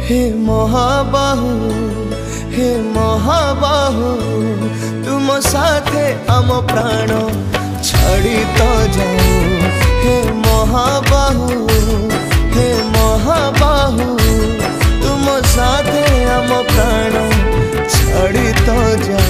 हे महाबाहु, हे महाबाहु, तुम साथे आम प्राण छाड़ी तो जाओ। हे महाबाहु, हे महाबाहु, तुम साथे आम प्राण छाड़ी तो जाओ।